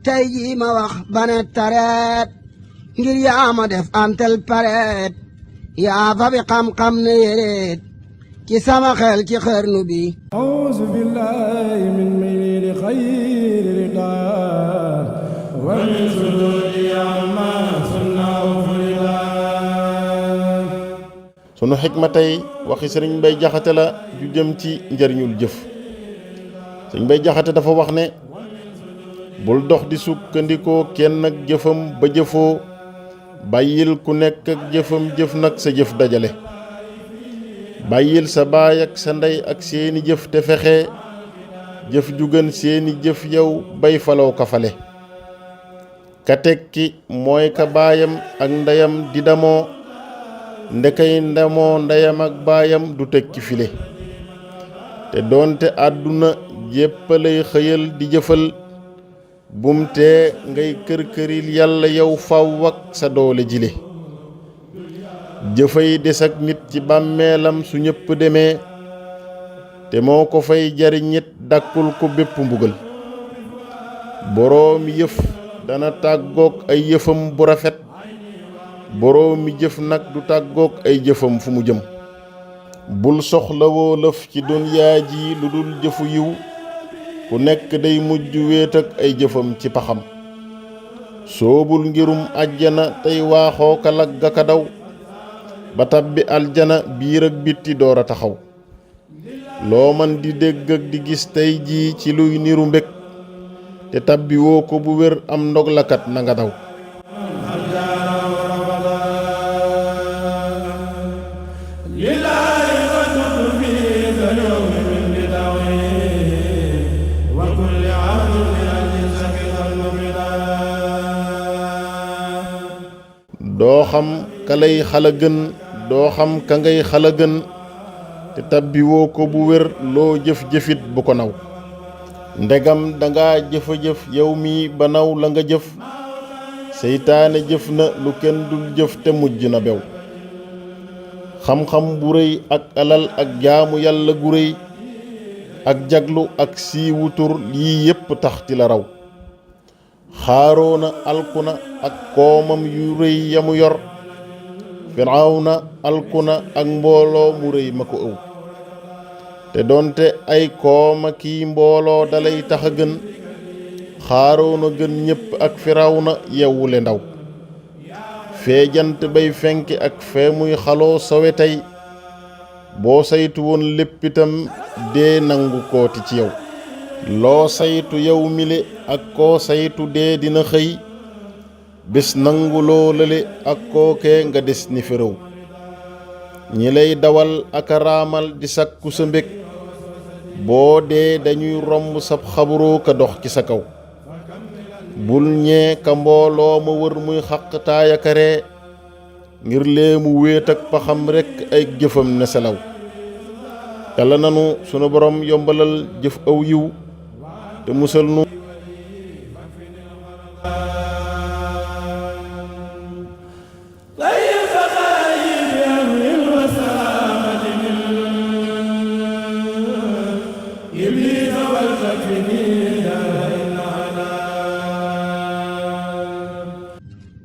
tey jii ma wax bane tareet ngir yaa ma def antel pareet yaa fa bi xam-xam ne yéreet ci sama xel ci xarnu bi. A'uuzu billaahi min mayli xayri ridaar wa min suduuri ammaa sunnaa furidaar. sunu xikma tey waxi sëriñ Mbay Jaxate la ju jëm ci njariñul jëf. sëriñ Mbay Jaxate dafa wax ne bul dox di sukkandikoo kenn ak jëfam ba jëfoo, bàyyil ku nekk ak jëfam jëf nag sa jëf dajale. bàyyil sa baay ak sa ndey ak seeni jëf te fexe jëf ju gën seeni jëf yow bay faloo kafale. ka tekki mooy ka baayam ak ndeyam di damoo, ndekay ndamoo ndeyam ak baayam du tekki file. te doonte àdduna jéppalay xëyal di jëfal, bumtee ngay kër-këril yàlla yow faw ak sa doole jile. jëfay des ak nit ci bàmmeelam su ñëpp demee, te moo ko fay jariñit dàkkul ko bépp mbugal. boroomi yëf dana tàggook ay yëfam bu rafet, boroomi jëf nag du tàggook ay jëfam fu mu jëm. bul soxlawoo lëf ci dunyaa ji lu dul jëfu yiw, ku nekk day mujj wéet ak ay jëfam ci paxam. soobul ngirum àjjana tey waaxoo ka lagga ka daw, ba tabbi aljana biir ak bitti door a taxaw. loo man di dégg ak di gis tey jii ci luy niru mbég, te tabbi woo ko bu wér am ndog lakat na nga daw. doo xam ka lay xala gën, doo xam ka ngay xala gën, te tabbi woo ko bu wér loo jëf-jëfit bu ko naw. ndegam danga jëfa-jëf yow mi ba naw la nga jëf, seytaane jëf na lu kenn dul jëf te mujj na bew. xam-xam bu rëy ak alal ak jaamu yàlla gu rëy ak jaglu ak siiwu tur lii yépp tax ti la raw. xaaroona alkuna ak koomam yu rëy yamu yor, firawna alkuna ak mbooloo mu rëy ma ko ëw. te doonte ay kooma kii mbooloo dalay tax a gën, xaaroona gën ñépp ak firawna yewwule ndaw. fee jant bay fenki ak fee muy xaloo sowe tey, boo saytu woon léppitam dee nangu kooti ci yow. loo saytu yow mile ak koo saytu dee dina xëy, bés nangu loo lale ak kookee nga des ni féréw. ñi lay dawal ak a raamal di sakku sa mbég, boo dee dañuy romb sab xabaroo ka dox ci sa kaw. bul ñee ka mbooloo ma wër muy xaqtaaya karee, ngir lee mu wéet ak paxam rekk ay jëfam ne selaw. yàlla nanu sunu borom yombalal jëf aw yiw te musal nu.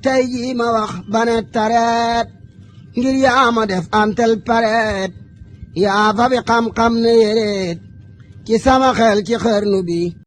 tey jii ma wax bane tareet ngir yaa ma def antel pareet yaa fa bi xam-xam ne yéreet ci sama xel ci xarnu bi.